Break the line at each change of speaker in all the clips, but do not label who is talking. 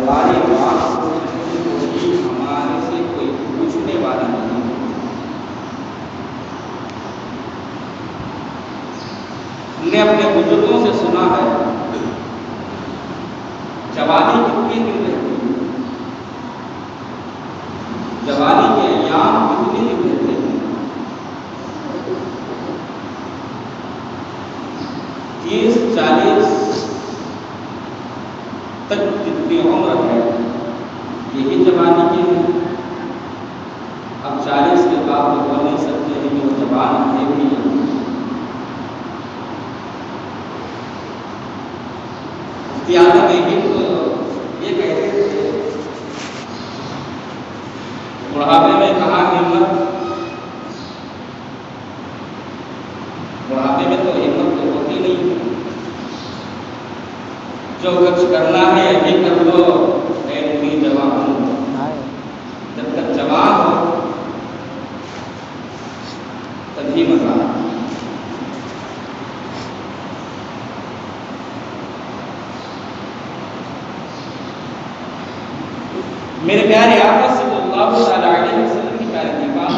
ہماری بات کوئی ہمارے سے کوئی پوچھنے والا نہیں. ہم نے اپنے بزرگوں سے سنا ہے جوانی کتنے دن رہتی ہے، جوانی کے ایام کتنے دن رہتے ہیں. 30-40 تک جتنی عمر ہے یہی جوانی کی ہے. اب 40 کے بعد تو بول نہیں سکتے ہیں کہ وہ جوان ہے بھی. یہ کہتے تھے بڑھاپے میں کہاں ہمت، بڑھاپے میں تو ہمت تو ہوتی نہیں. جو کچھ کرنا ہے ابھی کر لو اے نوری جوان، جب تک جوان ہو تبھی مزہ. میرے پیارے آقا صلی اللہ علیہ وسلم کی پیاری نگاہ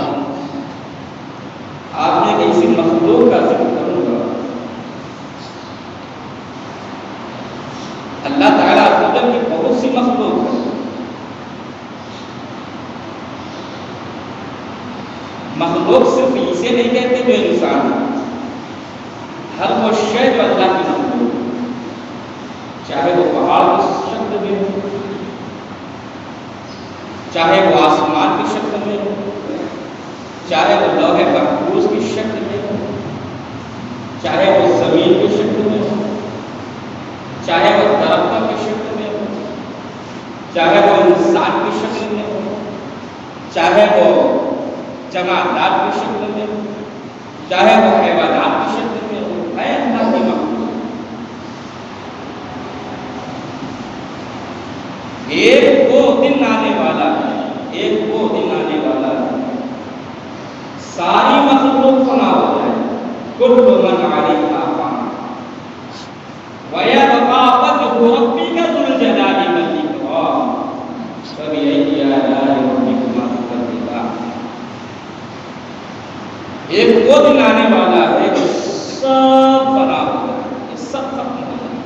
آپ نے کسی مخلوق کا ذکر کروں گا. اللہ تعالیٰ کی بہت سی مخلوق ہے. مخلوق صرف اسے نہیں کہتے جو انسان ہے، ہر وہ شے جو اللہ کی مخلوق ہے، چاہے وہ پہاڑ کی شکل میں ہو، چاہے وہ آسمان کی شکل میں ہو، چاہے وہ لوح محفوظ کی شکل میں ہو، چاہے وہ زمین کی شکل میں ہو، چاہے وہ درختوں کی شکل میں ہو، چاہے وہ انسان کی شکل میں ہو، چاہے وہ جمادات کی شکل میں ہو، چاہے وہ حیوانات کی شکل میں ہو، اے اللہ کی مخلوق. ایک وہ دن آنے والا ہے، ایک وہ دن آنے والا ہے ساری مخلوق فنا ہو جائے. کل من علیہا فان ویبقى وجہ ربک ذو الجلال والاکرام فبأی آلاء ربکما تکذبان. ایک وہ دن آنے والا ہے کہ سب فنا ہو جائے، سب ختم ہو جائے.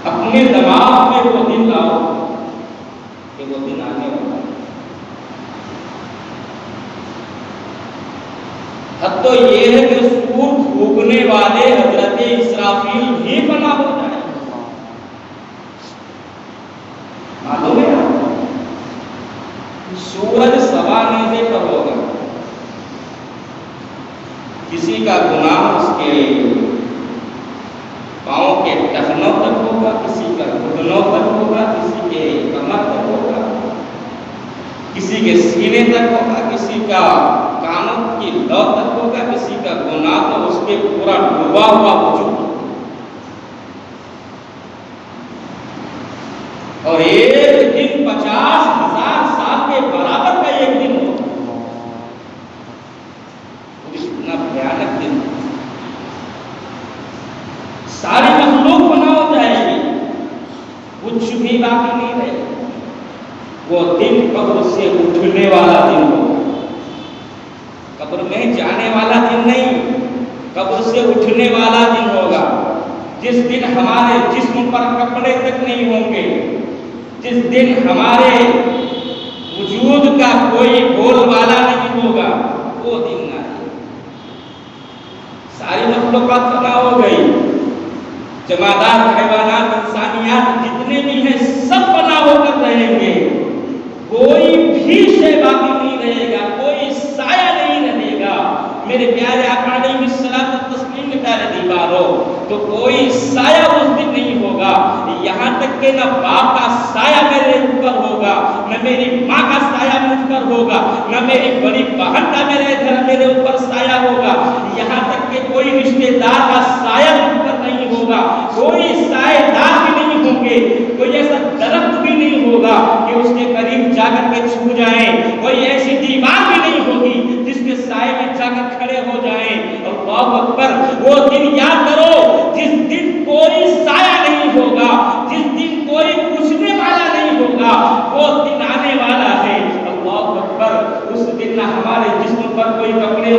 اپنے دماغ میں وہ دن لاؤ کہ وہ دن آنے والا ہے. حد تو یہ ہے کہ سور پھونکنے والے حضرت اسرافیل بھی فنا ہو جائے. معلوم ہے سورج سوا نیزے پر ہوگا، کسی کا گناہ اس کے پاؤں کے ٹخنوں تک ہوگا، کسی کا گھٹنوں تک ہوگا، کسی کے کمر تک ہوگا، کسی کے سینے تک ہوگا، کسی کا کانوں کی لو تک ہوگا، کسی کا گناہ تو اس کے پورا ڈوبا ہوا وجود. اور ایک دن 50,000 سال کے برابر کا ایک دن ہوگا. اتنا بھیانک دن، ساری مخلوق فنا ہو جائے گی، کچھ بھی باقی نہیں رہے. وہ دن قبر سے اٹھنے والا دن ہوگا، قبر میں جانے والا دن نہیں، قبر سے اٹھنے والا دن ہوگا. جس دن ہمارے جسم پر کپڑے تک نہیں ہوں گے، جس دن ہمارے وجود کا کوئی بول والا نہیں ہوگا، وہ دن آئے. ساری مخلوقات فنا ہو گئی، جمادات، حیوانات، انسانیات جتنے بھی ہیں سب فنا ہو کر رہیں گے. کوئی بھی شے باقی نہیں رہے گا، کوئی سایہ نہیں رہے گا. میرے پیارے آقا علیہ الصلوۃ والتسلیم کے پیارے دیواروں، تو کوئی سایہ اس دن نہیں ہوگا. یہاں تک کہ نہ باپ کا سایہ میرے اوپر ہوگا، نہ میری ماں کا سایہ مجھ پر ہوگا، نہ میری بڑی بہن کا میرے اوپر سایہ ہوگا. یہاں تک کہ کوئی رشتے دار کا سایہ مجھ پر نہیں ہوگا. کوئی سایہ دار بھی نہیں ہوں گے، کوئی ایسا درخت بھی نہیں ہوگا کہ اس کے قریب جا کر کے چھو جائیں. کوئی ایسی دیوار بھی نہیں ہوگی جس کے سائے میں جا کر کھڑے ہو جائیں. اللہ اکبر. وہ دن یاد کرو جس دن کوئی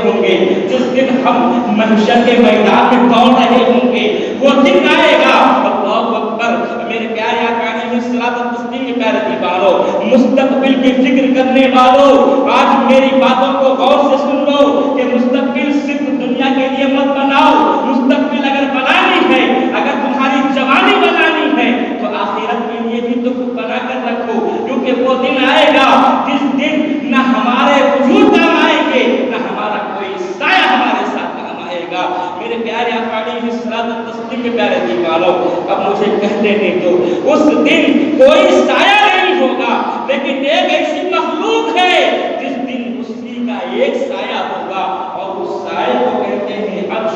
ہوں گے، جس دن ہم محشر کے میدان میں دوڑ رہے ہوں گے، وہ دن آئے گا۔ اللہ اکبر، میرے پیارے آقا علیہ الصلوۃ والتسلیم کے پیارے دیوانوں، مستقبل کی فکر کرنے والوں، آج میری باتوں کو غور سے سن لو کہ مستقبل صرف دنیا کے لیے مت بناؤ، مستقبل اگر بنانی ہے، اگر تمہاری جوانی بنانی ہے تو آخرت کے لیے بھی تو بنا کر رکھو، کیونکہ وہ دن آئے گا جس دن نہ ہمارے وجود کام آئیں گے، نہ ہمارا کوئی سایہ ہمارے ساتھ کام آئے گا۔ میرے پیارے آقا علیہ الصلوۃ والتسلیم کے پیارے دیوانوں، اب مجھے کہنے دیں تو اس دن کوئی سایہ نہیں ہوگا، لیکن ایک ایسی مخلوق ہے جس دن اسی کا ایک سایہ ہوگا، اور اس سایہ کو کہتے ہیں عرش،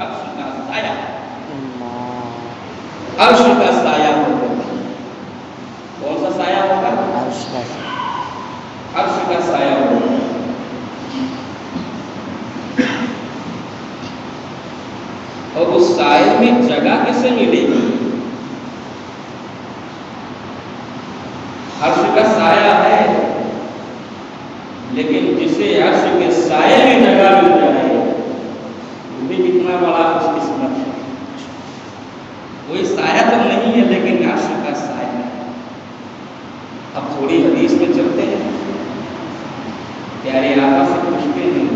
عرش کا سایہ، عرش کا سایہ ہوگا۔ کون سا سایہ ہوگا؟ عرش کا سایہ، عرش کا سایہ ہوگا۔ اور اس سائے میں جگہ کسے ملے گی؟ عرش کا سایہ ہے، لیکن جسے عرش کے سائے میں جگہ مل جائے وہ بھی کتنا بڑا خوش قسمت ہے۔ کوئی سایہ تو نہیں ہے لیکن عرش کا سایہ ہے۔ اب تھوڑی حدیث میں چلتے ہیں، پیارے آقا سے پوچھتے ہیں،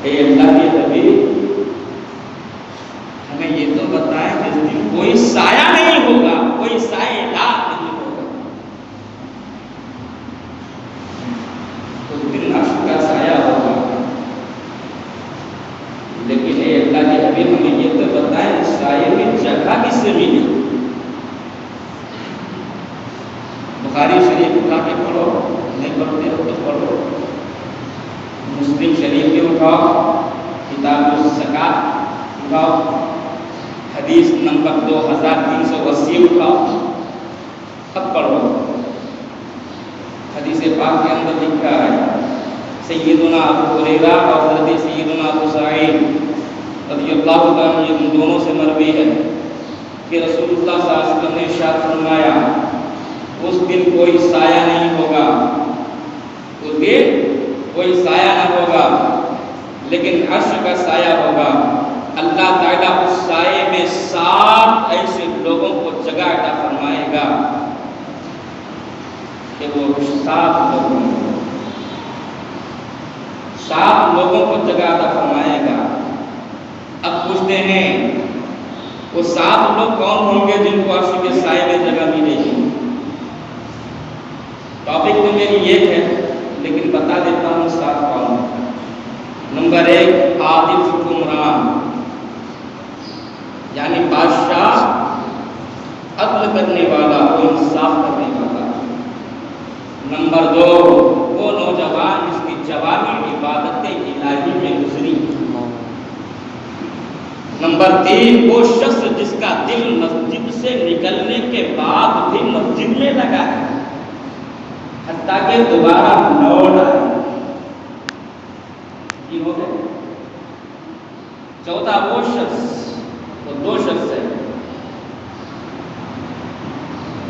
اے اللہ کے حبیب، ہمیں یہ تو بتائیں جس دن کوئی سایہ نہیں ہوگا، کوئی سایہ دار نہیں ہوگا، اس دن عرش کا سایہ ہوگا، لیکن اے اللہ کے حبیب ہمیں یہ تو بتائیں اس سایے میں جگہ کس سے ملی؟ بخاری شریف اٹھا کے پڑھو، نہیں پڑھتے ہو تو پڑھو، مسلم شریف کے اٹھاؤ، کتاب الزکات اٹھاؤ، حدیث نمبر 2380 اٹھاؤ، اب پڑھو۔ حدیث پاک کے اندر لکھا ہے، سیدنا ابو ہریرہ اور حضرت سیدنا ابو سعید رضی اللہ تعالیٰ عنہ، ان دونوں سے مروی ہے کہ رسول اللہ صلی اللہ علیہ وسلم نے ارشاد فرمایا، اس دن کوئی سایہ نہیں ہوگا، اس دن کوئی سایہ نہ ہوگا، لیکن عرش کا سایہ ہوگا۔ اللہ تعالیٰ اس سائے میں 7 ایسے لوگوں کو جگہ عطا فرمائے گا کہ وہ 7 لوگوں کو جگہ عطا فرمائے گا۔ اب پوچھتے ہیں وہ 7 لوگ کون ہوں گے جن کو عرش کے سائے میں جگہ ملے گی؟ ٹاپک تو میری ایک ہے لیکن بتا دیتا ہوں 7 کون ہیں۔ نمبر 1 عادل حکمران، یعنی بادشاہ، عدل کرنے والا، وہ انصاف کرنے والا۔ نمبر 2 وہ نوجوان جس کی جوانی عبادت الہی میں گزری۔ نمبر 3 وہ شخص جس کا دل مسجد سے نکلنے کے بعد بھی مسجد میں لگا ہے حتیٰ کہ دوبارہ لوٹ آئے۔ یہ ہو گئے۔ چوتھا وہ شخص، وہ 2 شخص ہیں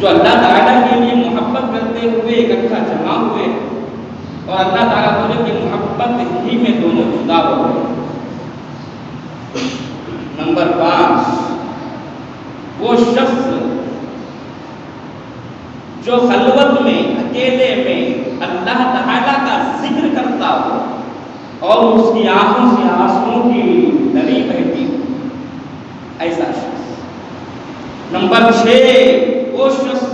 جو اللہ تعالیٰ کے لیے محبت کرتے ہوئے اکٹھا جمع ہوئے اور اللہ تعالیٰ کی محبت ہی میں دونوں جدا ہو گئے۔ نمبر 5 وہ شخص جو خلوت میں، اکیلے میں اللہ تعالیٰ کا ذکر کرتا ہو اور اس کی آنکھوں سے آنسوؤں کی نمی بہتی ہو، ایسا شخص۔ نمبر 6 وہ شخص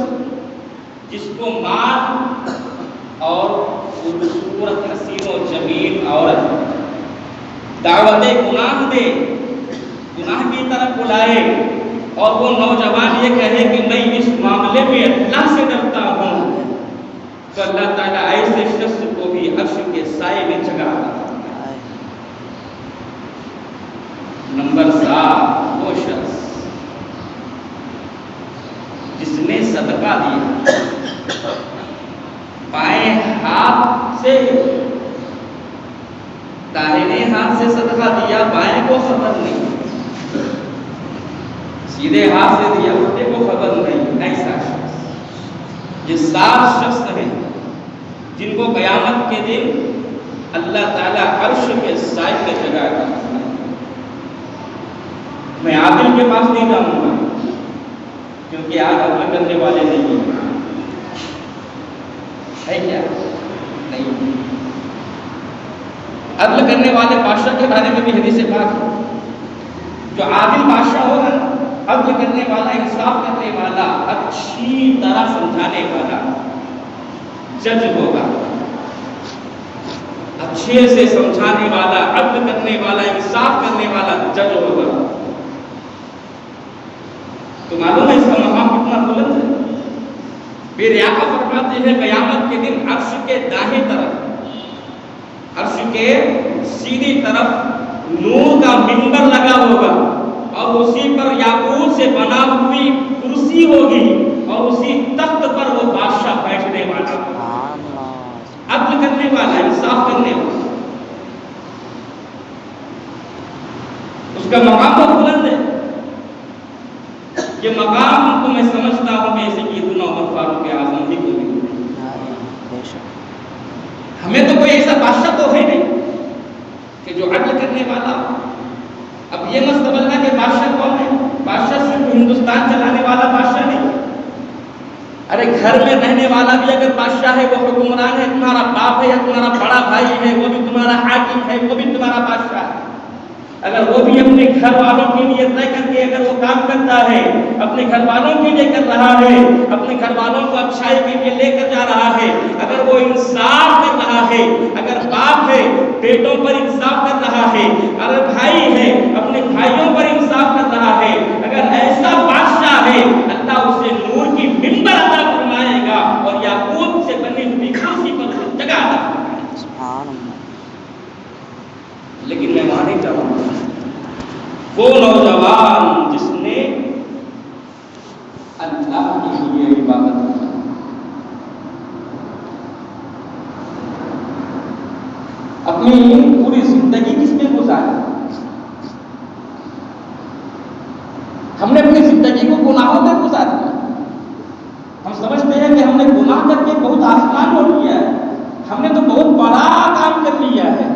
جس کو مال اور خوبصورت حسین و جمیل عورت دعوت گناہ دے، گناہ کی طرف بلائے، اور وہ نوجوان یہ کہے کہ میں اس معاملے میں اللہ سے ڈرتا ہوں، تو اللہ تعالیٰ ایسے شخص کو بھی عرش کے سائے میں جگہ عطا ہے۔ نمبر 7 وہ شخص جس نے صدقہ دیا، بائیں ہاتھ سے، داہنے ہاتھ سے صدقہ دیا، بائیں کو خبر نہیں، سیدھے ہاتھ سے دیا، الٹے کو خبر نہیں، ایسا شخص۔ یہ 7 شخص ہیں جن کو قیامت کے دن اللہ تعالیٰ عرش کے سائے میں جگہ عطا فرمائے. میں عادل کے پاس نہیں جاؤں گا کیونکہ آج عدل کرنے والے نہیں ہے کیا نہیں. عدل کرنے والے بادشاہ کے بارے میں بھی حدیث پاک ہے. جو عادل بادشاہ ہوگا، عدل کرنے والا، انصاف کرنے والا، اچھی طرح سمجھانے والا جج ہوگا. اچھے سے سمجھانے والا، عدل کرنے والا، انصاف کرنے والا جج ہوگا. تو معلوم ہے اس کا مقام کتنا بلند ہے. پھر آقا فرماتے ہیں قیامت کے دن عرش کے دائیں طرف، عرش کے سیدھی طرف نور کا منبر لگا ہوگا اور اسی پر یاقوت سے بنا ہوئی کرسی ہوگی اور اسی تخت پر وہ بادشاہ بیٹھنے والا ہوگا، عدل کرنے والا، انصاف کرنے والا. اس کا مقام بہت بلند ہے. یہ مقام تو میں سمجھتا ہوں کہ اسے سیدنا عمر فاروق اعظم ہی کو ملا. ہمیں تو کوئی ایسا بادشاہ تو ہے نہیں کہ جو عدل کرنے والا. اب یہ مت سمجھنا کہ بادشاہ کون ہے. بادشاہ صرف ہندوستان چلانے والا بادشاہ نہیں. ارے گھر میں رہنے والا بھی اگر بادشاہ ہے، وہ حکمران ہے، تمہارا باپ ہے یا تمہارا بڑا بھائی ہے، وہ بھی تمہارا حاکم ہے، وہ بھی تمہارا بادشاہ ہے. اگر وہ بھی اپنے گھر والوں کے لیے طے کر کے اگر وہ کام کرتا ہے، اپنے گھر والوں کے لیے کر رہا ہے، اپنے گھر والوں کو اچھائی کے لیے لے کر جا رہا ہے، اگر وہ انصاف کر رہا ہے، اگر باپ ہے بیٹوں پر انصاف کر رہا ہے، اگر بھائی ہے اپنے بھائیوں پر انصاف کر رہا ہے، اگر ایسا بادشاہ ہے، اللہ اسے نور کی منبر عطا فرمائے گا اور یاقوت سے بنی ہوئی کرسی پر جگہ عطا فرمائے گا. سبحان اللہ. لیکن میں وہاں نہیں جاؤں گا. وہ نوجوان جس نے اللہ کے لیے عبادت کی، اپنی پوری زندگی کس میں گزاری. ہم نے اپنی زندگی کو گناہوں میں گزار دیا. ہم سمجھتے ہیں کہ ہم نے گناہ کر کے بہت آسمان ہو لیا ہے، ہم نے تو بہت بڑا کام کر لیا ہے،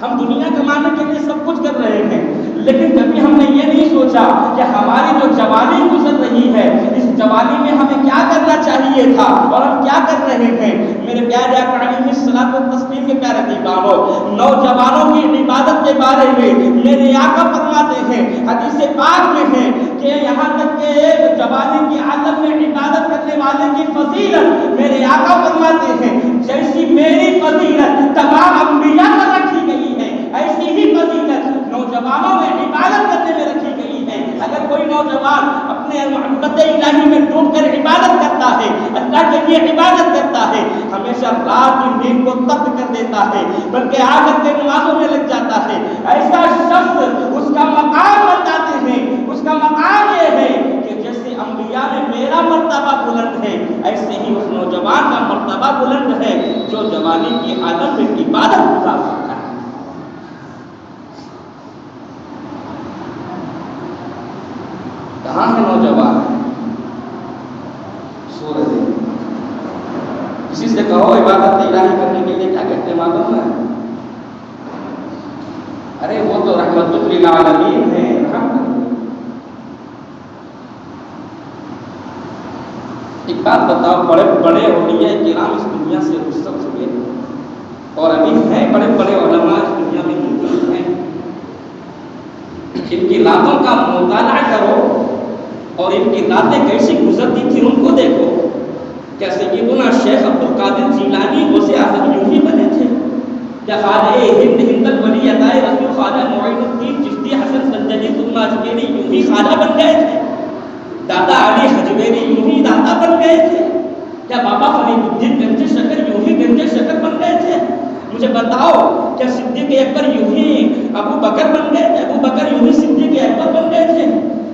ہم دنیا کمانے کے لیے سب کچھ کر رہے ہیں. لیکن کبھی ہم نے یہ نہیں سوچا کہ ہماری جو جوانی گزر رہی ہے، اس جوانی میں ہمیں کیا کرنا چاہیے تھا اور ہم کیا کر رہے ہیں. میرے پیارے آقا علیہ الصلوۃ والتسلیم کے پیارے دیوانوں، نوجوانوں کی عبادت کے بارے میں میرے آقا فرماتے ہیں، حدیث پاک میں ہے کہ یہاں تک کہ جوانی کی حالت میں عبادت کرنے والے کی فضیلت میرے آقا فرماتے ہیں جیسی میری فضیلت تمام انبیاء پر رکھی گئی ہے، ایسی ہی فضیلت نوجوانوں میں عبادت کرنے میں رکھی گئی ہے. اگر کوئی نوجوان اپنے محبت الہی میں ڈوب کر عبادت کرتا ہے، اللہ کے لیے عبادت کرتا ہے، ہمیشہ رات کی نیند کو ترک کر دیتا ہے بلکہ آ کر کے نمازوں میں لگ جاتا ہے، ایسا شخص اس کا مقام بتاتے ہیں، اس کا مقام یہ ہے کہ جیسے انبیاء میں میرا مرتبہ بلند ہے، ایسے ہی اس نوجوان کا مرتبہ بلند ہے جو جوانی کی حالت میں عبادت گزار سکتا ہے. کہاں ہے نوجوان؟ سو رہے. کسی سے کہو عبادت الہی کرنے کے لیے کیا کہتے ہیں معلوم ہے؟ ارے وہ تو رحمت للعالمین ہے. ایک بات بتاؤ، بڑے بڑے اولیاء کرام اس دنیا سے رخصت ہوئے اور ابھی ہیں بڑے بڑے علماء اس دنیا میں موجود ہیں. ان کی راتوں کا مطالعہ کرو اور ان کی راتیں کیسی گزرتی تھی ان کو دیکھو. کیا سیدنا شیخ عبد القادر جیلانی غوث اعظم یوں ہی بنے تھے؟ کیا خواجہ ہند ہند الولی عطائے رسول خواجہ معین الدین چشتی حسن سنجدی ثم اجمیری یوں ہی خواجہ بن گئے تھے؟ دادا علی حجویری یوں ہی دادا بن گئے تھے؟ کیا بابا فرید الدین گنج شکر یوں ہی گنج شکر بن گئے تھے؟ مجھے بتاؤ، کیا صدیق اکبر یوں ہی ابو بکر بن گئے تھے؟ ابو بکر یوں ہی صدیق اکبر بن گئے تھے؟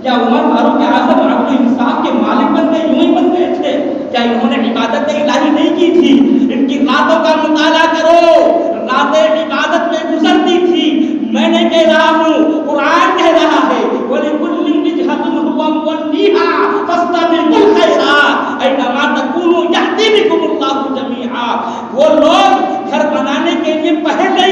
کیا عمر فاروق اعظم عدل انصاف کے مالک بن گئے، یوں ہی بن گئے تھے؟ کیا انہوں نے عبادت الہی نہیں کی تھی؟ ان کی راتوں کا مطالعہ کرو، راتیں عبادت میں گزرتی تھی. میں نے کہہ رہا ہوں، قرآن کہہ رہا ہے وَلِكُلٍّ وِجْهَةٌ هُوَ مُوَلِّيهَا فَاسْتَبِقُوا الْخَيْرَاتِ أَيْنَمَا تَكُونُوا يَأْتِ بِكُمُ اللَّهُ جَمِيعًا. وہ لوگ گھر بنانے کے لیے پہل نہیں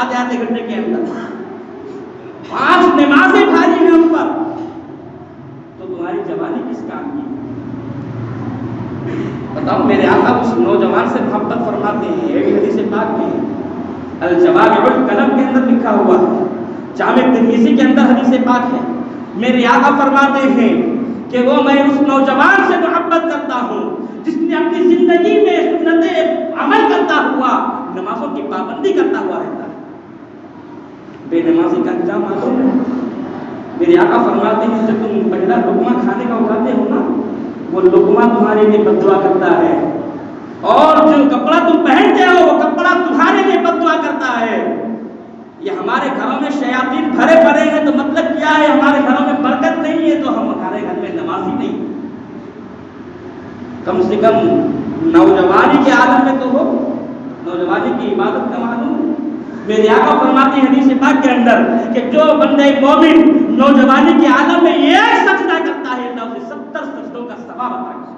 آدھے گھنٹے کے اندر 5 نمازیں بھاری ہیں ہم پر، تو تمہاری جوانی کس کام کی؟ بتاؤ میرے آقا اس نوجوان سے محبت فرماتے ہیں. ایک حدیث پاک میں الجوامع الکلم کے اندر لکھا ہوا ہے، جامع ترمذی کے اندر حدیث پاک ہے. میرے آقا فرماتے ہیں کہ وہ میں اس نوجوان سے محبت کرتا ہوں جس نے اپنی زندگی میں سنتیں عمل کرتا ہوا نمازوں کی پابندی کرتا ہوا رہتا ہے. بے نمازی کا انجام معلوم ہے. میرے آقا فرماتے ہیں جب تم پہلا لقمہ کھانے کا اٹھاتے ہو نا، وہ لقمہ تمہارے لیے بد دعا کرتا ہے، اور جو کپڑا تم پہنتے ہو وہ کپڑا تمہارے لیے بد دعا کرتا ہے. یہ ہمارے گھروں میں شیاطین بھرے پڑے ہیں تو مطلب کیا ہے؟ ہمارے گھروں میں برکت نہیں ہے تو ہمارے گھر میں نماز ہی نہیں. کم سے کم نوجوانی کے عالم میں تو ہو، نوجوانی کی عبادت کا معلوم ہے. میرے آقا فرماتے ہیں حدیث پاک کے اندر کہ جو بندہ مومن نوجوانی کے عالم میں ایک سجدہ کرتا ہے اللہ اسے 70 سجدوں کا ثواب عطا کرتا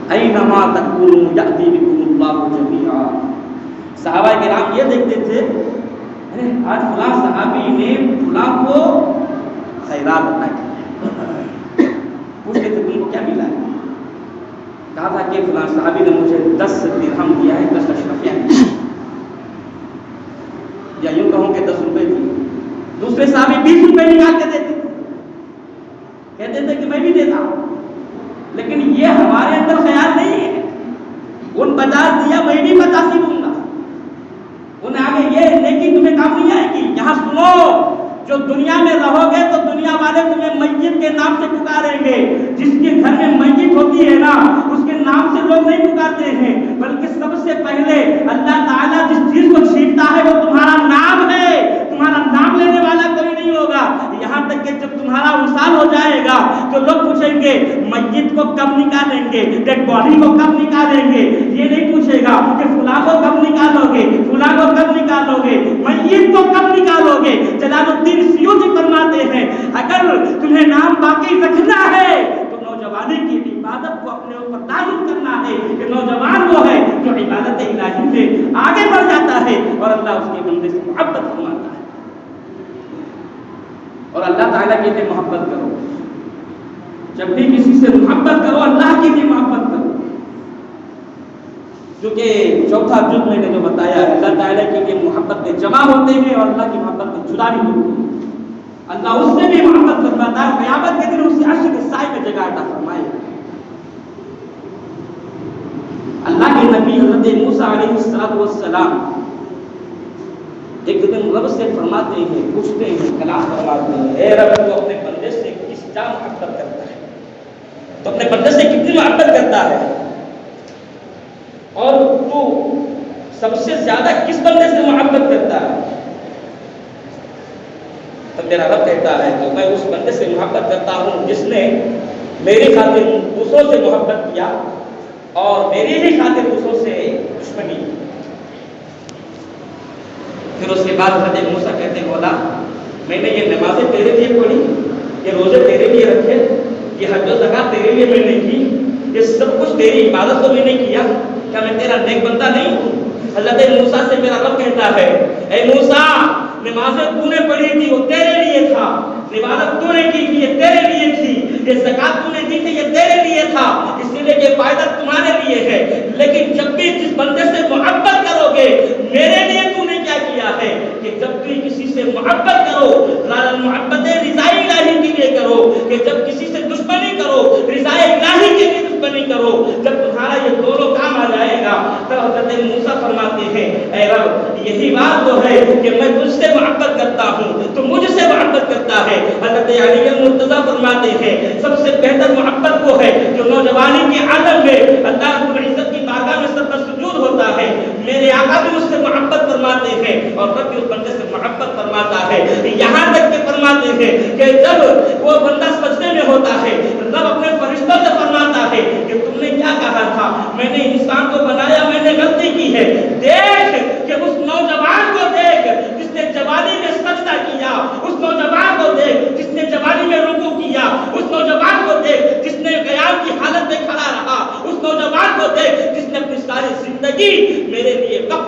ہے. اینما تکونوا یأتی بکم اللہ جمیعا. صحابہ کرام یہ دیکھتے تھے ارے آج فلاں صحابی نے فلاں کو خیرات عطا کی، پوچھتے تھے تم کو کیا ملا ہے؟ کہا تھا کہ فلاں صحابی نے مجھے 10 درہم دیا ہے، 10 اشرفیاں دی، یا یوں کہوں کہ 10 روپے دی. دوسرے صحابی 20 روپے نکال کے دیتے تھے، کہتے تھے کہ میں بھی دیتا ہوں. لیکن یہ ہمارے اندر خیال نہیں ہے. ان 50 دیا میں بھی 50 ہی دوں گا. انہیں آگے یہ نیکی تمہیں کام نہیں آئے گی. یہاں سنو، جو دنیا میں رہو گے تو دنیا والے تمہیں میت کے نام سے پکاریں گے. جس کے گھر میں میت ہوتی ہے نا اس کے نام سے لوگ نہیں پکارتے ہیں، بلکہ سب سے پہلے اللہ تعالیٰ جس چیز کو چھینتا ہے وہ تمہارا نام ہے. تمہارا نام لینے والا کوئی نہیں ہوگا. یہاں تک کہ جب تمہارا وصال ہو جائے گا تو لوگ پوچھیں گے میت کو کب نکالیں گے، ڈیڈ باڈی کو کب نکالیں گے. یہ نہیں پوچھے گا کہ فلاں کو کب نکالو گے، فلاں کو کب نکالو گے، میت کو کب نکالو گے. جلال الدین سیوطی فرماتے ہیں اگر تمہیں نام باقی رکھنا ہے تو نوجوانی کی عبادت کو اپنے اوپر تعلق کرنا ہے کہ نوجوان وہ ہے جو عبادت الہی میں آگے بڑھ جاتا ہے اور اللہ اس کے بندے سے محبت فرماتا ہے. اور اللہ تعالیٰ کے لیے محبت کرو. جب بھی کسی سے محبت کرو اللہ کے لیے محبت کرو. کیونکہ چوتھا جز میں نے جو بتایا ہے اللہ تعالیٰ کے لیے محبت میں جمع ہوتے ہیں اور اللہ کی محبت میں جدا بھی ہوتے ہیں. اللہ اس سے بھی محبت فرماتا ہے، قیامت کے دن اسے عرش کے سائے میں جگہ عطا فرمائے. اللہ کے نبی حضرت موسیٰ علیہ السلام ایک دن رب سے فرماتے ہیں، پوچھتے ہیں، کلام فرماتے ہیں، اے رب تو اپنے بندے سے کس طرح محبت کرتا ہے، تو اپنے بندے سے کتنی محبت کرتا ہے، اور تو سب سے زیادہ کس بندے سے محبت کرتا ہے؟ تو میرا رب کہتا ہے کہ میں اس بندے سے محبت کرتا ہوں جس نے میری خاطر دوسروں سے محبت کیا اور میری ہی خاطر دوسروں سے دشمنی کی. پھر اس کے بعد حضرت موسیٰ کہتے ہیں مولا میں نے یہ نمازیں تیرے لیے پڑھی، یہ روزے تیرے لیے رکھے، یہ حج و زکات تیرے لیے میں نے کی، یہ سب کچھ تیری عبادت تو میں نے کیا، کیا میں تیرا نیک بندہ نہیں ہوں؟ حضرت موسیٰ سے میرا رب کہتا ہے اے موسیٰ نمازیں تو نے پڑھی تھی وہ تیرے لیے تھا، عبادت تو نے کی تھی یہ تیرے لیے تھی، یہ زکات تو نے دی تھی یہ تیرے لیے تھا، اسی لیے یہ فائدہ تمہارے لیے ہے. لیکن جب بھی جس بندے سے محبت کرو گے میرے لیے تو نے کیا کیا ہے کہ جب بھی کسی سے محبت کرو محبت رضا الہی کے لیے کرو، کہ جب کسی سے دشمنی کرو رضا الہی کے لیے دشمنی کرو. جب تمہارا یہ دونوں کام آ جائے گا تب حضرت موسیٰ فرماتے ہیں اے رب یہی بات تو ہے کہ میں تجھ سے محبت کرتا ہوں تو مجھ سے محبت کرتا ہے. حضرت علی المرتضیٰ فرماتے ہیں سب سے بہتر محبت وہ ہے جو نوجوانی کے عالم میں اللہ رب العزت کی بارگاہ میں سر پر سجود ہوتا ہے. میرے آقا بھی اس سے محبت فرماتے ہیں اور رب بھی اس بندے سے محبت فرماتا ہے. یہاں تک کہ فرماتے ہیں کہ جب وہ بندہ سجدے میں ہوتا ہے رب اپنے فرشتوں سے فرماتا ہے کہ تم نے کیا کہا تھا، میں نے انسان کو بنایا میں نے غلطی کی ہے، دیکھ کہ اس نوجوان کو دیکھ جس نے جوانی میں سجدہ کیا، اس نوجوان کو دیکھ جس نے جوانی میں رکوع کیا، اس نوجوان کو دیکھ جس نے قیام کی حالت میں کھڑا رہا، اس نوجوان کو دیکھ جس نے اپنی ساری زندگی میرے لیے وقف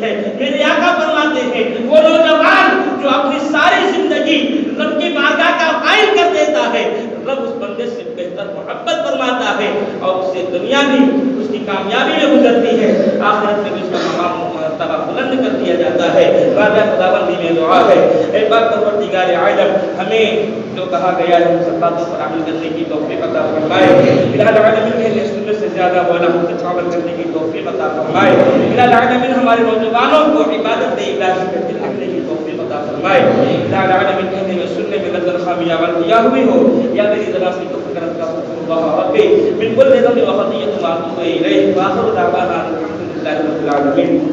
کرتی ہے۔ میرے آقا فرماتے ہیں وہ نوجوان جو اپنی ساری زندگی رب کی بارگاہ کا قائم کر دیتا ہے، رب اس بندے سے بہتر محبت فرماتا ہے اور اسے دنیا بھی اس کی کامیابی میں گزرتی ہے، آخرت میں بھی اس کا مقام مرتبہ بلند کر دیا جاتا ہے۔ راجہ خداوندی میں دعا ہے، اے پاک پروردگار عالم، ہمیں جو کہا گیا ہے ان سب باتوں پر عمل کرنے کی توفیق عطا فرمائے۔ الہ العالمین کے سنت سے زیادہ مولا ہم سے عمل کرنے کی توفیق عطا فرمائے۔ الہ العالمین ہمارے نوجوانوں کو عبادت الہی میں دل رکھنے کی توفیق عطا فرمائے۔ الہ العالمین کہنے میں سننے میں نظر خامیاں کیا ہوئی ہو یا میری ذرا سی توفیق عطا فرمائے۔ ربی من کل ذنب و خطیئۃ واتوب الیہ، وآخر دعوانا الحمد للہ رب العالمین۔